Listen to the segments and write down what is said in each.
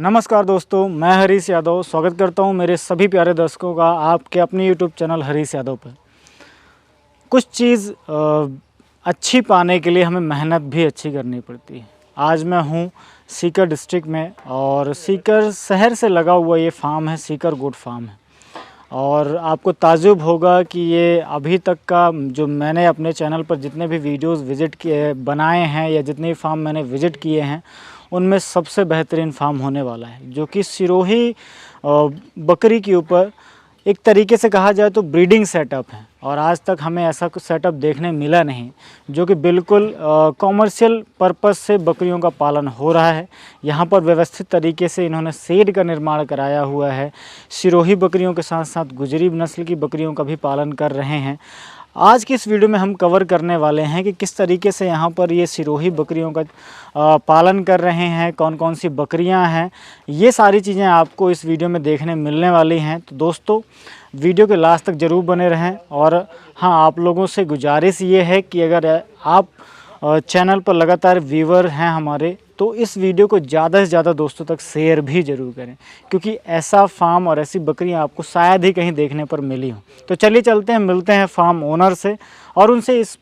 नमस्कार दोस्तों, मैं हरीश यादव स्वागत करता हूं मेरे सभी प्यारे दर्शकों का आपके अपने YouTube चैनल हरीश यादव पर। कुछ चीज़ अच्छी पाने के लिए हमें मेहनत भी अच्छी करनी पड़ती है। आज मैं हूं सीकर डिस्ट्रिक्ट में और सीकर शहर से लगा हुआ ये फार्म है, सीकर गोट फार्म है। और आपको ताज्जुब होगा कि ये अभी तक का जो मैंने अपने चैनल पर जितने भी वीडियोस विज़िट किए बनाए हैं या जितने भी फार्म मैंने विज़िट किए हैं उनमें सबसे बेहतरीन फार्म होने वाला है, जो कि सिरोही बकरी के ऊपर एक तरीके से कहा जाए तो ब्रीडिंग सेटअप है। और आज तक हमें ऐसा कुछ सेटअप देखने मिला नहीं, जो कि बिल्कुल कॉमर्शियल पर्पस से बकरियों का पालन हो रहा है। यहाँ पर व्यवस्थित तरीके से इन्होंने शेड का निर्माण कराया हुआ है। सिरोही बकरियों के साथ साथ गुजरी नस्ल की बकरियों का भी पालन कर रहे हैं। आज की इस वीडियो में हम कवर करने वाले हैं कि किस तरीके से यहाँ पर ये सिरोही बकरियों का पालन कर रहे हैं, कौन कौन सी बकरियाँ हैं, ये सारी चीज़ें आपको इस वीडियो में देखने मिलने वाली हैं। तो दोस्तों वीडियो के लास्ट तक ज़रूर बने रहें। और हाँ, आप लोगों से गुजारिश ये है कि अगर आप चैनल पर लगातार व्यूअर हैं हमारे, तो इस वीडियो को ज़्यादा से ज़्यादा दोस्तों तक शेयर भी ज़रूर करें, क्योंकि ऐसा फार्म और ऐसी बकरियां आपको शायद ही कहीं देखने पर मिली हो। तो चलिए चलते हैं, मिलते हैं फार्म ओनर से और उनसे इस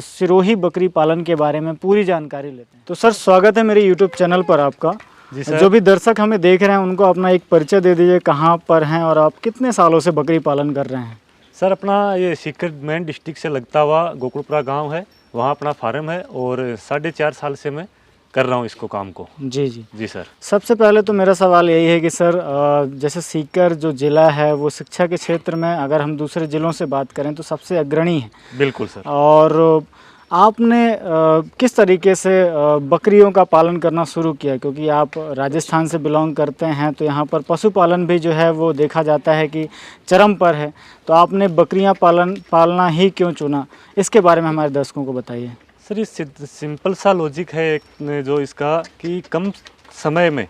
सिरोही बकरी पालन के बारे में पूरी जानकारी लेते हैं। तो सर, स्वागत है मेरे यूट्यूब चैनल पर आपका। जी सर। जो भी दर्शक हमें देख रहे हैं उनको अपना एक परिचय दे दीजिए, कहाँ पर हैं और आप कितने सालों से बकरी पालन कर रहे हैं। सर, अपना ये सीकर मेन डिस्ट्रिक्ट से लगता हुआ गोकुलपुरा गांव है, वहाँ अपना फार्म है और 4.5 साल से मैं कर रहा हूँ इसको काम को। जी जी जी सर। सबसे पहले तो मेरा सवाल यही है कि सर, जैसे सीकर जो ज़िला है वो शिक्षा के क्षेत्र में अगर हम दूसरे ज़िलों से बात करें तो सबसे अग्रणी है। बिल्कुल सर। और आपने किस तरीके से बकरियों का पालन करना शुरू किया, क्योंकि आप राजस्थान से बिलोंग करते हैं, तो यहाँ पर पशुपालन भी जो है वो देखा जाता है कि चरम पर है। तो आपने बकरियाँ पालना ही क्यों चुना, इसके बारे में हमारे दर्शकों को बताइए। सर, ये सिंपल सा लॉजिक है एक जो इसका कि कम समय में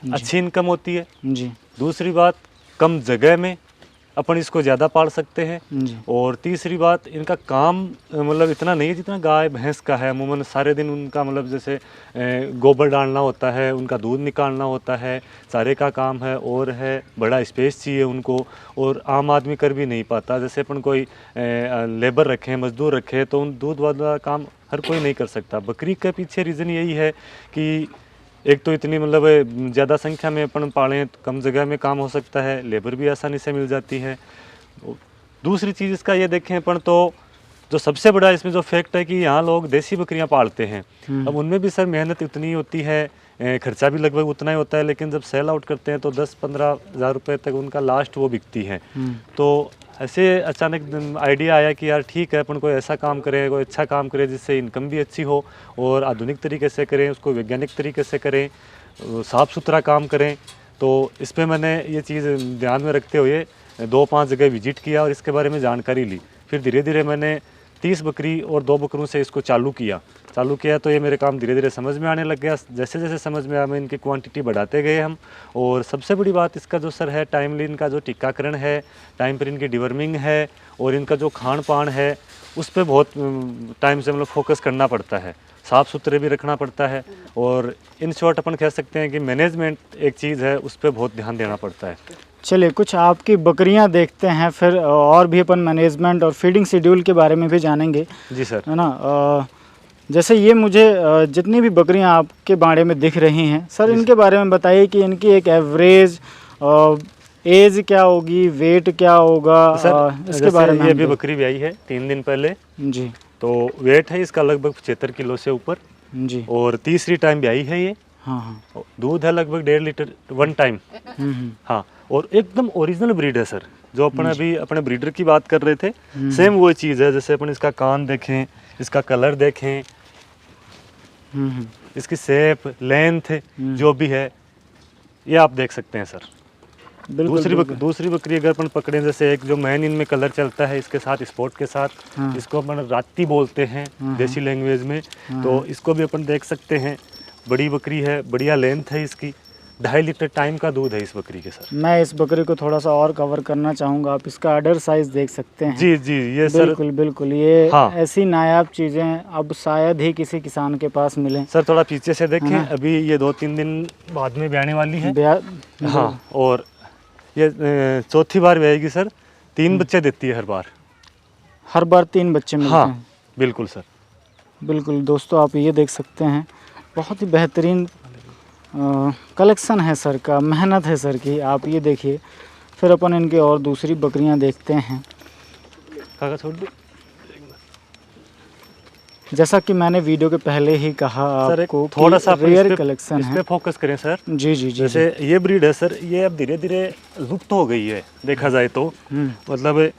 अच्छी इनकम होती है जी। दूसरी बात, कम जगह में अपन इसको ज़्यादा पाल सकते हैं जी। और तीसरी बात, इनका काम मतलब इतना नहीं है जितना गाय भैंस का है। अमूमन सारे दिन उनका मतलब जैसे गोबर डालना होता है, उनका दूध निकालना होता है, सारे का काम है और है बड़ा स्पेस चाहिए उनको, और आम आदमी कर भी नहीं पाता। जैसे अपन कोई लेबर रखें, मजदूर रखें, तो उन दूध वाला काम हर कोई नहीं कर सकता। बकरी के पीछे रीज़न यही है कि एक तो इतनी मतलब ज़्यादा संख्या में अपन पालें, कम जगह में काम हो सकता है, लेबर भी आसानी से मिल जाती है। दूसरी चीज़ इसका ये देखें अपन तो जो सबसे बड़ा इसमें जो फैक्ट है कि यहाँ लोग देसी बकरियाँ पालते हैं। अब उनमें भी सर मेहनत उतनी होती है, खर्चा भी लगभग उतना ही होता है, लेकिन जब सेल आउट करते हैं तो 10-15 हज़ार रुपये तक उनका लास्ट वो बिकती है। तो ऐसे अचानक आइडिया आया कि यार ठीक है, अपन कोई ऐसा काम करें, कोई अच्छा काम करें जिससे इनकम भी अच्छी हो और आधुनिक तरीके से करें, उसको वैज्ञानिक तरीके से करें, साफ़ सुथरा काम करें। तो इस पर मैंने ये चीज़ ध्यान में रखते हुए 2-5 जगह विजिट किया और इसके बारे में जानकारी ली। फिर धीरे धीरे मैंने 30 बकरी और 2 बकरों से इसको चालू किया तो ये मेरे काम धीरे धीरे समझ में आने लग गया। जैसे जैसे समझ में आया मैं इनकी क्वांटिटी बढ़ाते गए हम। और सबसे बड़ी बात इसका जो सर है, टाइमली इनका जो टीकाकरण है, टाइम पर इनकी डिवर्मिंग है और इनका जो खान पान है उस पर बहुत टाइम से मतलब फोकस करना पड़ता है, साफ़ सुथरे भी रखना पड़ता है। और इन शॉर्ट अपन कह सकते हैं कि मैनेजमेंट एक चीज़ है, उस पर बहुत ध्यान देना पड़ता है। चलिए कुछ आपकी बकरियां देखते हैं, फिर और भी अपन मैनेजमेंट और फीडिंग शेड्यूल के बारे में भी जानेंगे। जी सर। है ना। जैसे ये मुझे जितनी भी बकरियां आपके बाड़े में दिख रही हैं सर, इनके बारे में बताइए कि इनकी एक एवरेज एज क्या होगी, वेट क्या होगा सर, इसके बारे में। ये भी बकरी ब्याई है 3 दिन पहले जी। तो वेट है इसका लगभग 75 किलो से ऊपर जी। और तीसरी टाइम ब्याई है ये। हाँ हाँ। दूध है लगभग 1.5 लीटर 1 टाइम। हाँ, और एकदम ओरिजिनल ब्रीड है सर। जो अपन अभी अपने ब्रीडर की बात कर रहे थे, सेम वो चीज़ है। जैसे अपन इसका कान देखें, इसका कलर देखें, इसकी शेप, लेंथ जो भी है, ये आप देख सकते हैं सर। दूसरी बकरी अगर अपन पकड़ें, जैसे एक जो मैन इनमें कलर चलता है इसके साथ, स्पॉट के साथ, इसको अपन राती बोलते हैं देसी लैंग्वेज में, तो इसको भी अपन देख सकते हैं। बड़ी बकरी है, बढ़िया लेंथ है इसकी। 2.5 लीटर टाइम का दूध है इस बकरी के सर। मैं इस बकरी को थोड़ा सा और कवर करना चाहूँगा। आप इसका अडर साइज देख सकते हैं। जी जी, ये सर बिल्कुल बिल्कुल, ये हाँ। ऐसी नायाब चीज़ें अब शायद ही किसी किसान के पास मिलें। सर थोड़ा पीछे से देखें, हाँ। अभी ये 2-3 दिन बाद में ब्याने वाली है। हाँ, और ये चौथी बार ब्याएगी सर। 3 बच्चे देती है हर बार 3 बच्चे मिलते हाँ हैं। बिल्कुल सर। बिल्कुल दोस्तों, आप ये देख सकते हैं, बहुत ही बेहतरीन कलेक्शन है सर का, मेहनत है सर की। आप ये देखिए, फिर अपन इनके और दूसरी बकरियां देखते हैं। काका छोड़ दो। जैसा कि मैंने वीडियो के पहले ही कहा सर आपको, थोड़ा सा रेयर कलेक्शन इस है। पे फोकस करें सर। जी जी जी। जैसे ये ब्रीड है सर, ये अब धीरे धीरे लुप्त हो गई है देखा जाए तो। मतलब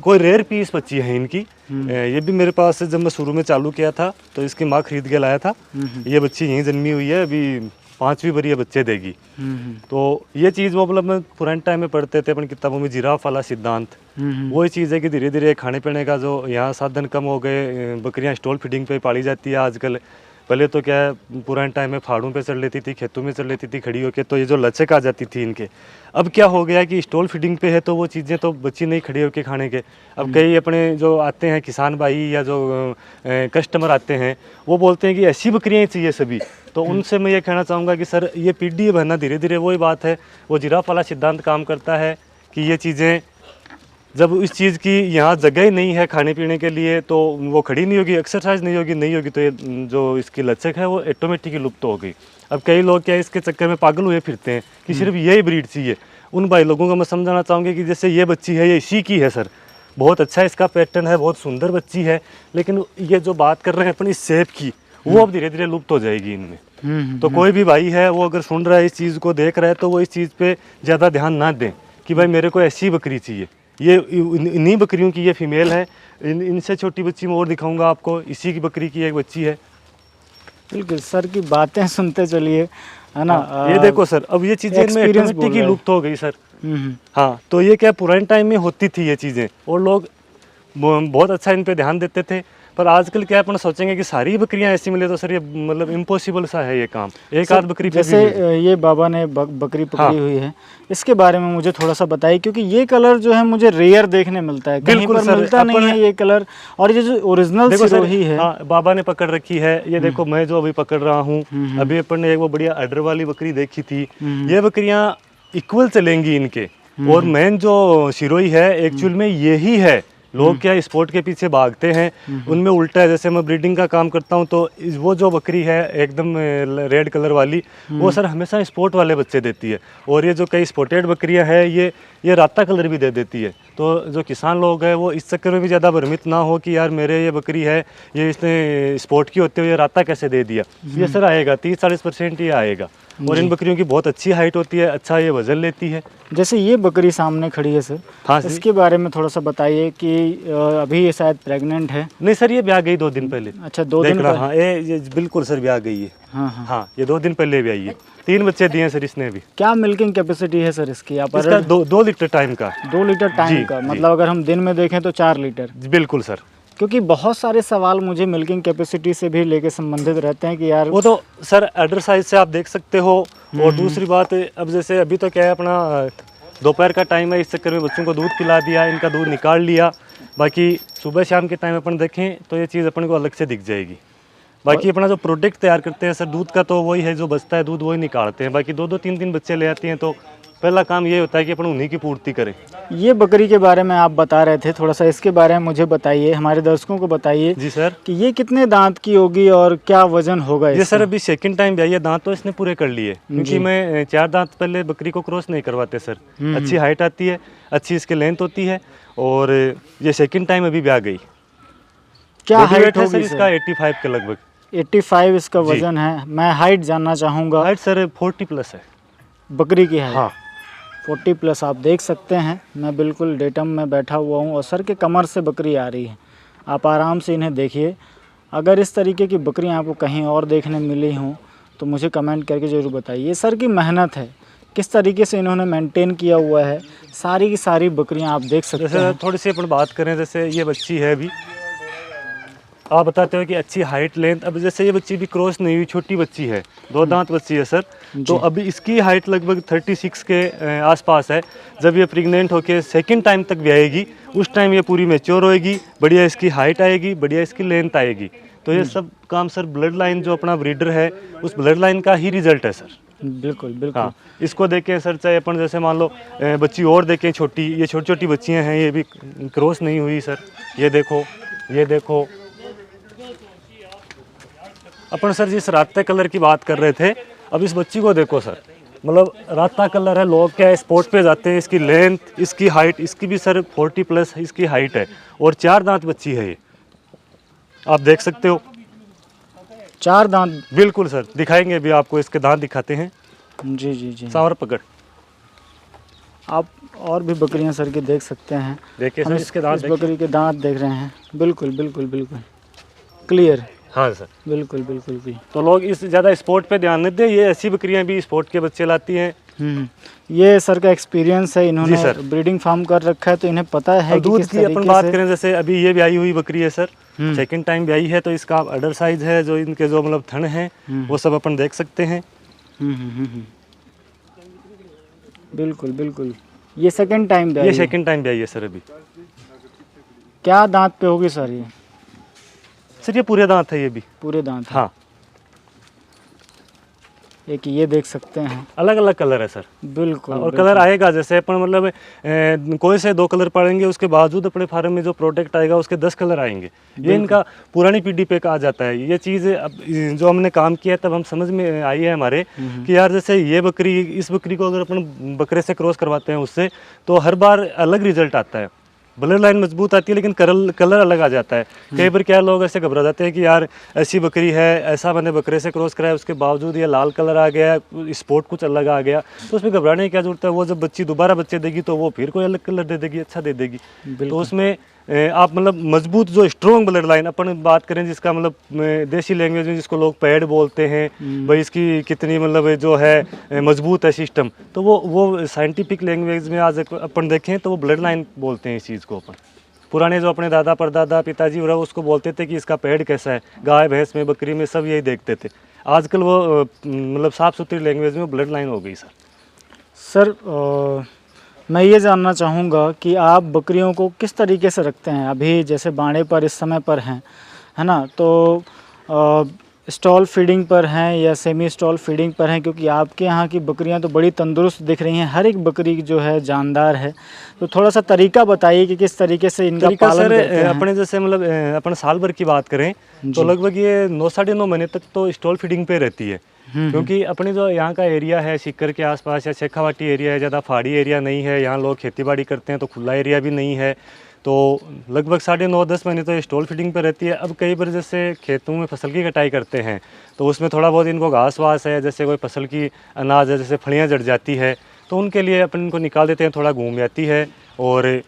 कोई रेयर पीस बच्ची है इनकी। ये भी मेरे पास जब मैं शुरू में चालू किया था तो इसकी माँ खरीद के लाया था। ये बच्ची यहीं जन्मी हुई है, अभी 5वीं बार ये बच्चे देगी। तो ये चीज़ वो मतलब मैं पुराने टाइम में पढ़ते थे अपन किताबों में, जिराफ वाला सिद्धांत। वही चीज़ है कि धीरे धीरे खाने पीने का जो यहाँ साधन कम हो गए, बकरियाँ स्टॉल फीडिंग पे पाली जाती है आजकल। पहले तो क्या है, पुराने टाइम में फाड़ों पे चढ़ लेती थी, खेतों में चढ़ लेती थी खड़ी होके, तो ये जो लचक आ जाती थी इनके। अब क्या हो गया कि स्टॉल फीडिंग पे है तो वो चीज़ें तो बची नहीं खड़ी होके खाने के। अब कई अपने जो आते हैं किसान भाई या जो कस्टमर आते हैं, वो बोलते हैं कि ऐसी बकरियाँ ही चाहिए सभी। तो उनसे मैं ये कहना चाहूँगा कि सर ये पीढ़ी बनना धीरे धीरे वही बात है, वो जिराफ वाला सिद्धांत काम करता है कि ये चीज़ें जब इस चीज़ की यहाँ जगह ही नहीं है खाने पीने के लिए तो वो खड़ी नहीं होगी, एक्सरसाइज नहीं होगी तो ये जो इसकी लचक है वो ऑटोमेटिकली लुप्त हो गई। अब कई लोग क्या इसके चक्कर में पागल हुए फिरते हैं कि सिर्फ यही ब्रीड चाहिए। उन भाई लोगों को मैं समझाना चाहूँगी कि जैसे ये बच्ची है, ये इसी की है सर, बहुत अच्छा इसका पैटर्न है, बहुत सुंदर बच्ची है, लेकिन ये जो बात कर रहे हैं अपनी सेप की, वो अब धीरे धीरे लुप्त हो जाएगी इनमें। तो कोई भी भाई है वो अगर सुन रहा है, इस चीज़ को देख रहा है, तो वो इस चीज़ पे ज़्यादा ध्यान ना दें कि भाई मेरे को ऐसी बकरी चाहिए। ये इन्हीं बकरियों की ये फीमेल है। इनसे छोटी बच्ची मैं और दिखाऊंगा आपको, इसी की बकरी की एक बच्ची है। बिल्कुल सर की बातें सुनते चलिए, है ना। ये देखो सर, अब ये चीज़ें इनमें ऑटोमेटिकली लुप्त हो गई सर। हाँ, तो ये क्या पुराने टाइम में होती थी ये चीज़ें, और लोग बहुत अच्छा इन पे ध्यान देते थे। पर आजकल क्या अपन सोचेंगे कि सारी बकरियां ऐसी मिले तो सर ये मतलब इम्पॉसिबल सा है ये काम। एक आध बकरी जैसे ये बाबा ने बकरी पकड़ी हुई है, इसके बारे में मुझे थोड़ा सा बताइए, क्योंकि ये कलर जो है मुझे रेयर देखने मिलता है, कहीं पर मिलता नहीं है ये कलर। और ये जो ओरिजिनल सिरोही है, हाँ, बाबा ने पकड़ रखी है। ये देखो मैं जो अभी पकड़ रहा हूँ, अभी अपन ने एक वो बढ़िया अडर वाली बकरी देखी थी। ये बकरियां इक्वल चलेंगी इनके। और मेन जो सिरोही है एक्चुअल में यही है। लोग क्या स्पोर्ट के पीछे भागते हैं, उनमें उल्टा है। जैसे मैं ब्रीडिंग का काम करता हूं तो वो जो बकरी है एकदम रेड कलर वाली, वो सर हमेशा स्पोर्ट वाले बच्चे देती है। और ये जो कई स्पॉटेड बकरियां हैं, ये राता कलर भी दे देती है। तो जो किसान लोग हैं वो इस चक्कर में भी ज़्यादा भ्रमित ना हो कि यार मेरे ये बकरी है, ये इसने स्पोर्ट की होते हुए राता कैसे दे दिया। ये सर आएगा 30-40% ये आएगा। और इन बकरियों की बहुत अच्छी हाइट होती है, अच्छा ये वजन लेती है। जैसे ये बकरी सामने खड़ी है सर, हाँ, इसके बारे में थोड़ा सा बताइए कि अभी ये शायद प्रेग्नेंट है। नहीं सर, ये ब्याह गई 2 दिन पहले। अच्छा, 2 दिन पहले। हाँ, ये बिल्कुल सर ब्याह गई है। हाँ, ये 2 दिन पहले ब्याही है। 3 बच्चे दिए सर इसने भी। क्या मिल्किंग कैपेसिटी है सर इसकी? आप इसका 2 लीटर टाइम का। 2 लीटर टाइम का, मतलब अगर हम दिन में देखें तो 4 लीटर। बिल्कुल सर। क्योंकि बहुत सारे सवाल मुझे मिल्किंग कैपेसिटी से भी लेके संबंधित रहते हैं कि यार वो तो सर अडर साइज से आप देख सकते हो। और दूसरी बात, अब जैसे अभी तो क्या है अपना दोपहर का टाइम है, इस चक्कर में बच्चों को दूध पिला दिया, इनका दूध निकाल लिया। बाकी सुबह शाम के टाइम अपन देखें तो ये चीज़ अपन को अलग से दिख जाएगी। बाकी अपना जो प्रोडक्ट तैयार करते हैं सर दूध का, तो वही है, जो बचता है दूध वही निकालते हैं। बाकी 2-2 3-3 बच्चे ले आती हैं, तो पहला काम ये होता है कि अपन उन्हीं की पूर्ति करें। ये बकरी के बारे में आप बता रहे थे, थोड़ा सा इसके बारे में मुझे बताइए, हमारे दर्शकों को बताइए। जी सर। कि ये कितने दांत की होगी और क्या वजन होगा? ये सर अभी सेकंड टाइम ब्याही है, दांत तो इसने पूरे कर लिए, क्योंकि मैं 4 दांत पहले बकरी को क्रॉस नहीं करवाते सर। अच्छी हाइट आती है, अच्छी इसकी लेंथ होती है, और ये सेकंड टाइम अभी ब्याह गई। क्या हाइट है सर इसका? 85 के लगभग। 85 इसका वजन है। मैं हाइट जानना चाहूँगा। हाइट सर 40+ है बकरी की हाइट। हाँ, 40+ आप देख सकते हैं। मैं बिल्कुल डेटम में बैठा हुआ हूँ और सर के कमर से बकरी आ रही है। आप आराम से इन्हें देखिए। अगर इस तरीके की बकरियाँ आपको कहीं और देखने मिली हों तो मुझे कमेंट करके ज़रूर बताइए। सर की मेहनत है, किस तरीके से इन्होंने मेंटेन किया हुआ है। सारी की सारी बकरियाँ आप देख सकते हैं। थोड़ी सी अपन बात करें, जैसे ये बच्ची है अभी, आप बताते हो कि अच्छी हाइट लेंथ, अब जैसे ये बच्ची भी क्रॉस नहीं हुई, छोटी बच्ची है, 2 दांत बच्ची है सर, तो अभी इसकी हाइट लगभग 36 के आसपास है। जब ये प्रेग्नेंट होके सेकंड टाइम तक भी आएगी, उस टाइम ये पूरी मैच्योर होएगी, बढ़िया इसकी हाइट आएगी, बढ़िया इसकी लेंथ आएगी। तो ये सब काम सर ब्लड लाइन जो अपना ब्रीडर है उस ब्लड लाइन का ही रिजल्ट है सर। बिल्कुल बिल्कुल। हाँ, इसको देखें सर, चाहे अपन जैसे मान लो बच्ची और देखें छोटी, ये छोटी छोटी बच्चियां हैं, ये भी क्रॉस नहीं हुई सर, ये देखो, ये देखो। अपन सर जिस राता कलर की बात कर रहे थे, अब इस बच्ची को देखो सर, मतलब राता कलर है, लोग क्या है स्पोर्ट पे जाते हैं, इसकी लेंथ, इसकी हाइट, इसकी भी सर 40 प्लस इसकी हाइट है, और 4 दांत बच्ची है ये, आप देख सकते हो। 4 दांत? बिल्कुल सर, दिखाएंगे अभी आपको, इसके दांत दिखाते हैं। जी जी जी। सांवर पकड़, आप और भी बकरियां सर के देख सकते हैं। देखिए हम सर इसके दांत इस बकरी के दांत देख रहे हैं, बिल्कुल बिल्कुल बिल्कुल क्लियर। हाँ सर, बिल्कुल बिल्कुल भी। तो लोग इस ज़्यादा स्पोर्ट पे ध्यान नहीं दें, ये ऐसी बकरियां भी स्पोर्ट के बच्चे लाती हैं। ये सर का एक्सपीरियंस है, इन्होंने सर। ब्रीडिंग फार्म कर रखा है, तो इन्हें पता है कि दूध किस की अपन तरीके बात से। करें, जैसे अभी ये ब्याई हुई बकरी है सर, सेकंड टाइम ब्याई है, तो इसका अडर साइज है, जो इनके जो मतलब थन है वो सब अपन देख सकते हैं। बिल्कुल बिल्कुल। ये सेकंड टाइम ये सेकंड टाइम ब्याई है सर अभी। क्या दांत पे होगी सर ये? सर ये पूरे दांत है, ये भी पूरे दांत है। हाँ। एक ये देख सकते हैं, अलग अलग कलर है सर, बिल्कुल। और कलर आएगा, जैसे अपन मतलब कोई से 2 कलर पड़ेंगे, उसके बावजूद अपने फार्म में जो प्रोडक्ट आएगा उसके 10 कलर आएंगे। ये इनका पुरानी पीढ़ी पे कहा जाता है। ये चीज़ अब जो हमने काम किया तब हम समझ में आई है हमारे कि यार जैसे ये बकरी, इस बकरी को अगर अपन बकरे से क्रॉस करवाते हैं उससे, तो हर बार अलग रिजल्ट आता है, ब्लड लाइन मजबूत आती है, लेकिन कलर अलग आ जाता है। कई बार क्या लोग ऐसे घबरा जाते हैं कि यार ऐसी बकरी है, ऐसा मैंने बकरे से क्रॉस कराया, उसके बावजूद ये लाल कलर आ गया, स्पॉट कुछ अलग आ गया, तो उसमें घबराने की क्या जरूरत है। वो जब बच्ची दोबारा बच्चे देगी तो वो फिर कोई अलग कलर दे देगी, अच्छा दे देगी। तो उसमें आप मतलब मजबूत जो स्ट्रॉन्ग ब्लड लाइन अपन बात करें, जिसका मतलब देसी लैंग्वेज में जिसको लोग पैड बोलते हैं, भाई इसकी कितनी मतलब जो है मजबूत है सिस्टम, तो वो साइंटिफिक लैंग्वेज में आज अपन देखें तो वो ब्लड लाइन बोलते हैं इस चीज़ को अपन। पुराने जो अपने दादा परदादा पिताजी वगैरह उसको बोलते थे कि इसका पैड कैसा है, गाय भैंस में बकरी में सब यही देखते थे। आजकल वो मतलब साफ़ सुथरी लैंग्वेज में ब्लड लाइन हो गई सर। सर मैं ये जानना चाहूँगा कि आप बकरियों को किस तरीके से रखते हैं? अभी जैसे बाड़े पर इस समय पर हैं, है ना, तो स्टॉल फीडिंग पर हैं या सेमी स्टॉल फीडिंग पर हैं? क्योंकि आपके यहाँ की बकरियाँ तो बड़ी तंदुरुस्त दिख रही हैं, हर एक बकरी जो है जानदार है, तो थोड़ा सा तरीका बताइए कि किस तरीके से इनका पालन सर करते हैं। अपने जैसे मतलब अपन साल भर की बात करें तो लगभग ये 9 साढ़े 9 महीने तक तो स्टॉल फीडिंग पे रहती है, क्योंकि अपने जो यहाँ का एरिया है सीकर के आसपास या शेखावाटी एरिया है, ज़्यादा पहाड़ी एरिया नहीं है, यहाँ लोग खेतीबाड़ी करते हैं, तो खुला एरिया भी नहीं है, तो लगभग 9.5-10 महीने तो ये स्टॉल फीडिंग पे रहती है। अब कई बार जैसे खेतों में फसल की कटाई करते हैं तो उसमें थोड़ा बहुत इनको घास वास है, जैसे कोई फसल की अनाज है, जैसे फलियाँ जड़ जाती है, तो उनके लिए अपन इनको निकाल देते हैं, थोड़ा घूम जाती है और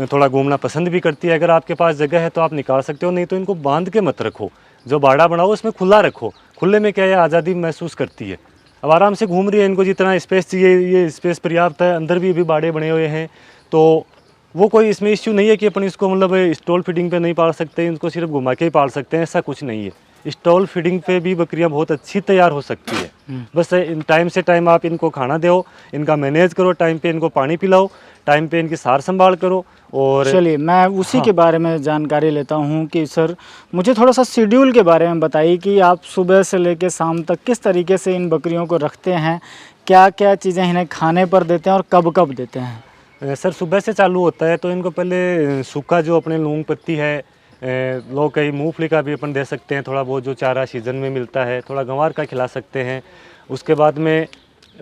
थोड़ा घूमना पसंद भी करती है। अगर आपके पास जगह है तो आप निकाल सकते हो, नहीं तो इनको बांध के मत रखो, जो बाड़ा बनाओ उसमें खुला रखो। खुले में क्या है, आज़ादी महसूस करती है, अब आराम से घूम रही है, इनको जितना स्पेस चाहिए ये स्पेस पर्याप्त है, अंदर भी अभी बाड़े बने हुए हैं, तो वो कोई इसमें इश्यू नहीं है कि अपन इसको मतलब स्टॉल फीडिंग पे नहीं पाल सकते, इनको सिर्फ घुमा के ही पाल सकते हैं, ऐसा कुछ नहीं है। स्टॉल फीडिंग पे भी बकरियां बहुत अच्छी तैयार हो सकती है, बस टाइम से टाइम आप इनको खाना दो, इनका मैनेज करो, टाइम पे इनको पानी पिलाओ, टाइम पे इनकी सार संभाल करो। और चलिए मैं उसी के बारे में जानकारी लेता हूँ कि सर मुझे थोड़ा सा शेड्यूल के बारे में बताइए कि आप सुबह से लेकर शाम तक किस तरीके से इन बकरियों को रखते हैं, क्या क्या चीज़ें इन्हें खाने पर देते हैं और कब कब देते हैं? सर सुबह से चालू होता है तो इनको पहले सूखा जो अपने लौंग पत्ती है, लोग कहीं मूंगफली का भी अपन दे सकते हैं, थोड़ा बहुत जो चारा सीजन में मिलता है, थोड़ा गंवार का खिला सकते हैं। उसके बाद में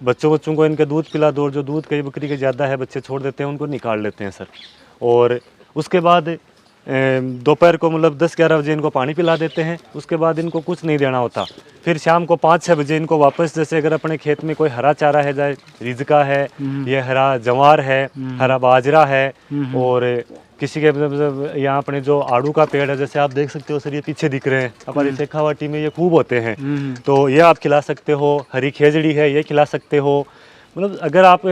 बच्चों को इनके दूध पिला दो, जो दूध कई बकरी के ज़्यादा है बच्चे छोड़ देते हैं, उनको निकाल लेते हैं सर। और उसके बाद दोपहर को मतलब 10-11 बजे इनको पानी पिला देते हैं, उसके बाद इनको कुछ नहीं देना होता। फिर शाम को 5-6 बजे इनको वापस, जैसे अगर अपने खेत में कोई हरा चारा है, चाहे रिजका है, ये हरा जवार है, हरा बाजरा है, और किसी के मतलब यहाँ अपने जो आड़ू का पेड़ है, जैसे आप देख सकते हो सर, ये पीछे दिख रहे हैं, हमारी शेखावाटी में ये खूब होते हैं, तो ये आप खिला सकते हो। हरी खेजड़ी है, ये खिला सकते हो। मतलब अगर आप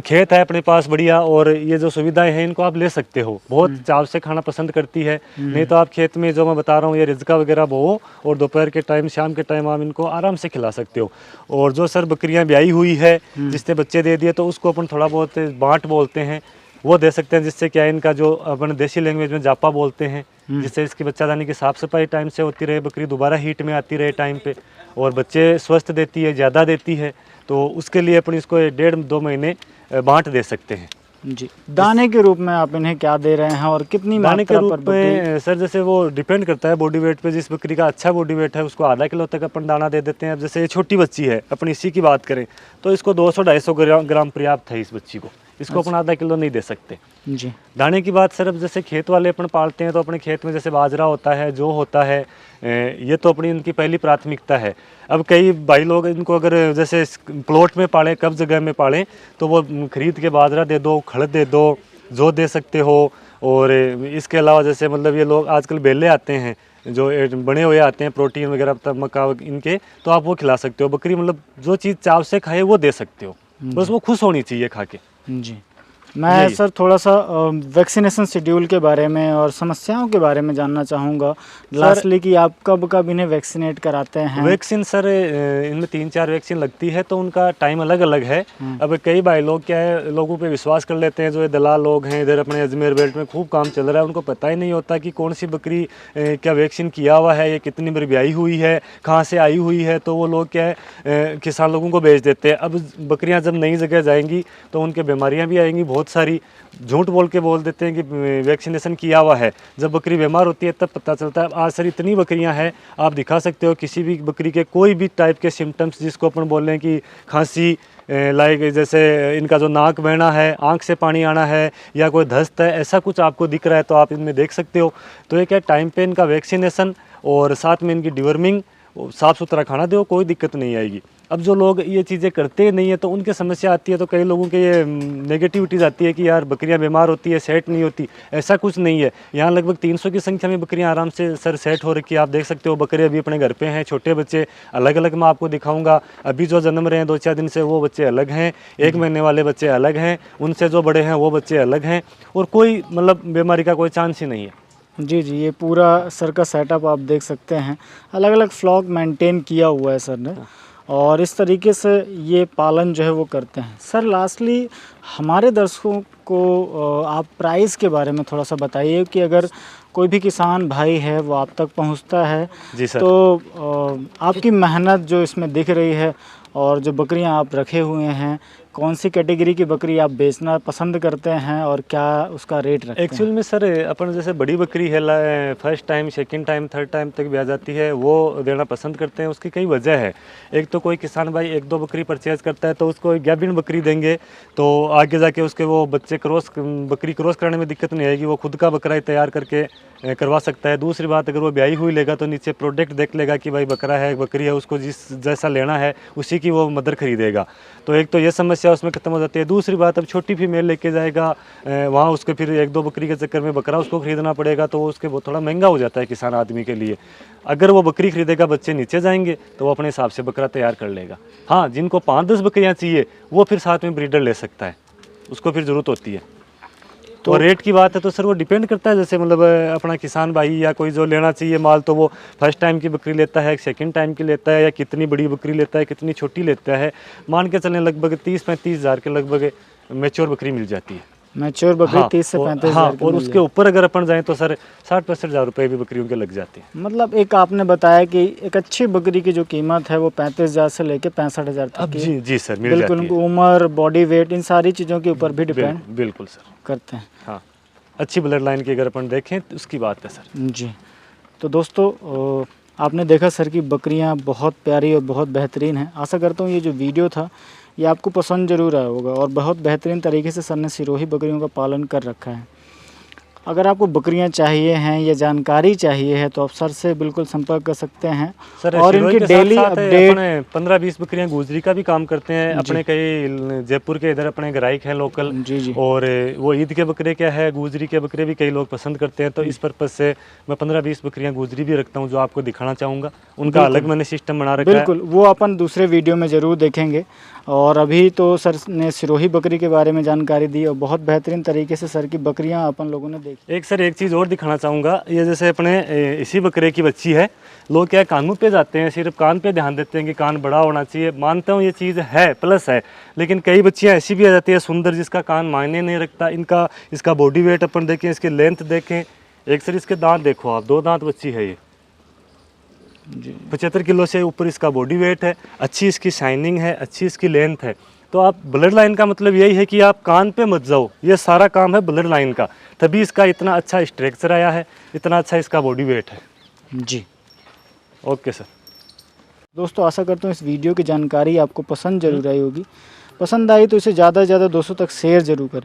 खेत है अपने पास बढ़िया और ये जो सुविधाएं हैं इनको आप ले सकते हो, बहुत चाव से खाना पसंद करती है। नहीं तो आप खेत में जो मैं बता रहा हूँ ये रिजका वगैरह बो और दोपहर के टाइम शाम के टाइम आप इनको आराम से खिला सकते हो। और जो सर बकरियां ब्याई हुई है जिसने बच्चे दे दिए तो उसको अपन थोड़ा बहुत बांट बोलते हैं वो दे सकते हैं, जिससे क्या है इनका जो अपन देसी लैंग्वेज में जापा बोलते हैं, जिससे इसकी बच्चादानी की साफ सफाई टाइम से होती रहे, बकरी दोबारा हीट में आती रहे टाइम पे और बच्चे स्वस्थ देती है, ज़्यादा देती है। तो उसके लिए अपन इसको 1.5-2 महीने बांट दे सकते हैं। जी। दाने के रूप में आप इन्हें क्या दे रहे हैं और कितनी दाने के मात्रा रूप पर बकरी? में सर जैसे वो डिपेंड करता है बॉडी वेट पे, जिस बकरी का अच्छा बॉडी वेट है उसको आधा किलो तक अपन दाना दे देते हैं। अब जैसे ये छोटी बच्ची है अपन इसी की बात करें तो इसको 200-250 ग्राम पर्याप्त है इस बच्ची को, इसको अपन आधा किलो नहीं दे सकते। जी। दाने की बात सर अब जैसे खेत वाले अपन पालते हैं तो अपने खेत में जैसे बाजरा होता है, जो होता है, ये तो अपनी उनकी पहली प्राथमिकता है। अब कई भाई लोग इनको अगर जैसे प्लॉट में पालें, कब जगह में पालें तो वो खरीद के बाजरा दे दो, खड़ दे दो, जो दे सकते हो। और इसके अलावा जैसे मतलब ये लोग आजकल बेले आते हैं जो बने हुए आते हैं प्रोटीन वगैरह मक्का इनके, तो आप वो खिला सकते हो। बकरी मतलब जो चीज़ चाव से खाए वो दे सकते हो, बस वो खुश होनी चाहिए खा के। जी। मैं सर थोड़ा सा वैक्सीनेशन शेड्यूल के बारे में और समस्याओं के बारे में जानना चाहूँगा लास्टली कि आप कब कब इन्हें वैक्सीनेट कराते हैं? वैक्सीन सर इनमें 3-4 वैक्सीन लगती है तो उनका टाइम अलग अलग है। अब कई भाई लोग क्या है लोगों पे विश्वास कर लेते हैं, जो ये दलाल लोग हैं इधर अपने अजमेर बेल्ट में खूब काम चल रहा है, उनको पता ही नहीं होता कि कौन सी बकरी क्या वैक्सीन किया हुआ है, ये कितनी बार ब्याई हुई है, कहाँ से आई हुई है। तो वो लोग क्या है किसान लोगों को बेच देते हैं। अब बकरियाँ जब नई जगह जाएंगी तो उनके बीमारियाँ भी आएंगी, बहुत सारी झूठ बोल के बोल देते हैं कि वैक्सीनेशन किया हुआ है। जब बकरी बीमार होती है तब पता चलता है। आज सर इतनी बकरियां हैं, आप दिखा सकते हो किसी भी बकरी के कोई भी टाइप के सिम्टम्स जिसको अपन बोल रहे हैं कि खांसी, लाइक जैसे इनका जो नाक बहना है, आंख से पानी आना है या कोई दस्त है, ऐसा कुछ आपको दिख रहा है तो आप इनमें देख सकते हो। तो ये क्या टाइम पे इनका वैक्सीनेशन और साथ में इनकी डिवर्मिंग, साफ़ सुथरा खाना दो, कोई दिक्कत नहीं आएगी। अब जो लोग ये चीज़ें करते नहीं है तो उनके समस्या आती है, तो कई लोगों के ये नेगेटिविटीज़ आती है कि यार बकरियां बीमार होती है, सेट नहीं होती। ऐसा कुछ नहीं है, यहाँ लगभग 300 की संख्या में बकरियां आराम से सर सेट हो रखी है। आप देख सकते हो बकरे अभी अपने घर पे हैं, छोटे बच्चे अलग अलग मैं आपको दिखाऊंगा। अभी जो जन्म रहे हैं 2-4 दिन से वो बच्चे अलग हैं, 1 महीने वाले बच्चे अलग हैं, उनसे जो बड़े हैं वो बच्चे अलग हैं, और कोई मतलब बीमारी का कोई चांस ही नहीं है। जी जी, ये पूरा सर का सेटअप आप देख सकते हैं, अलग अलग फ्लॉक मेंटेन किया हुआ है सर ने, और इस तरीके से ये पालन जो है वो करते हैं। सर लास्टली हमारे दर्शकों को आप प्राइस के बारे में थोड़ा सा बताइए कि अगर कोई भी किसान भाई है वो आप तक पहुंचता है जी सर। तो आपकी मेहनत जो इसमें दिख रही है और जो बकरियां आप रखे हुए हैं, कौन सी कैटेगरी की बकरी आप बेचना पसंद करते हैं और क्या उसका रेट रखते हैं? एक्चुअल में सर अपन जैसे बड़ी बकरी है, first time, second time, third time तक भी आ जाती है, वो देना पसंद करते हैं। उसकी कई वजह है। एक तो कोई किसान भाई 1-2 बकरी परचेज करता है तो उसको गैबिन बकरी देंगे तो आगे जाके उसके वो बच्चे बकरी क्रॉस कराने में दिक्कत नहीं आएगी, वो खुद का बकरा ही तैयार करके करवा सकता है। दूसरी बात, अगर वो ब्याई हुई लेगा तो नीचे प्रोडक्ट देख लेगा कि भाई बकरा है, बकरी है, उसको जिस जैसा लेना है उसी की वो मदर खरीदेगा। तो एक तो ये समस्या उसमें खत्म हो जाती है। दूसरी बात, अब छोटी फीमेल लेके जाएगा वहाँ उसको फिर 1-2 बकरी के चक्कर में बकरा उसको खरीदना पड़ेगा, तो उसके वो थोड़ा महंगा हो जाता है किसान आदमी के लिए। अगर वो बकरी खरीदेगा, बच्चे नीचे जाएंगे तो वो अपने हिसाब से बकरा तैयार कर लेगा। हाँ, जिनको 5-10 बकरियाँ चाहिए वो फिर साथ में ब्रीडर ले सकता है, उसको फिर ज़रूरत होती है। तो रेट की बात है तो सर वो डिपेंड करता है, जैसे मतलब अपना किसान भाई या कोई जो लेना चाहिए माल तो वो फर्स्ट टाइम की बकरी लेता है, सेकंड टाइम की लेता है, या कितनी बड़ी बकरी लेता है, कितनी छोटी लेता है। मान के चलें लगभग 30-35 हज़ार के लगभग मैच्योर बकरी मिल जाती है। मैच्योर बकरी 30 से 35 हज़ार की और मिल उसके ऊपर अगर अपन जाएँ तो सर 60-65 हज़ार रुपये भी बकरियों के लग जाते हैं। मतलब एक आपने बताया कि एक अच्छी बकरी की जो कीमत है वो 35 हज़ार से लेके 65 हज़ार तक की। जी जी सर, मिल बिल्कुल, जाती उनको है। उम्र, बॉडी वेट, इन सारी चीज़ों के ऊपर भी डिपेंड बिल्कुल सर करते हैं। हाँ, अच्छी ब्लड लाइन की अगर अपन देखें तो उसकी बात है सर। जी, तो दोस्तों आपने देखा सर की बकरियां बहुत प्यारी और बहुत बेहतरीन हैं। आशा करता हूँ ये जो वीडियो था ये आपको पसंद ज़रूर आया होगा, और बहुत बेहतरीन तरीके से सर ने सिरोही बकरियों का पालन कर रखा है। अगर आपको बकरियां चाहिए हैं या जानकारी चाहिए है तो आप सर से बिल्कुल संपर्क कर सकते हैं। सर और शिरोई इनकी के साथ डेली साथ अपडेट अपने 15-20 बकरियां गुजरी का भी काम करते हैं। अपने कई जयपुर के इधर अपने ग्राहक हैं लोकल, जी जी और वो ईद के बकरे क्या है, गुजरी के बकरे भी कई लोग पसंद करते हैं। तो इस पर्पज़ से मैं 15-20 बकरियां गुजरी भी रखता हूं, जो आपको दिखाना चाहूँगा। उनका अलग मैंने सिस्टम बना रखा है। बिल्कुल, वो अपन दूसरे वीडियो में ज़रूर देखेंगे। और अभी तो सर ने सिरोही बकरी के बारे में जानकारी दी और बहुत बेहतरीन तरीके से सर की बकरियां अपन लोगों ने देखी। एक सर एक चीज़ और दिखाना चाहूँगा। ये जैसे अपने इसी बकरे की बच्ची है, लोग क्या कान मुँह पे जाते हैं, सिर्फ कान पे ध्यान देते हैं कि कान बड़ा होना चाहिए। मानता हूँ ये चीज़ है, प्लस है, लेकिन कई बच्चियाँ ऐसी भी आ जाती है सुंदर, जिसका कान मायने नहीं रखता। इसका बॉडी वेट अपन देखें, इसके लेंथ देखें, एक सर इसके दांत देखो आप, 2 दांत बच्ची है ये। 75 किलो से ऊपर इसका बॉडी वेट है, अच्छी इसकी शाइनिंग है, अच्छी इसकी लेंथ है। तो आप ब्लड लाइन का मतलब यही है कि आप कान पे मत जाओ, ये सारा काम है ब्लड लाइन का, तभी इसका इतना अच्छा स्ट्रक्चर आया है, इतना अच्छा इसका बॉडी वेट है जी ओके सर। दोस्तों, आशा करता हूँ इस वीडियो की जानकारी आपको पसंद जरूर आई होगी। पसंद आई तो इसे ज़्यादा से ज़्यादा दोस्तों तक शेयर जरूर करें।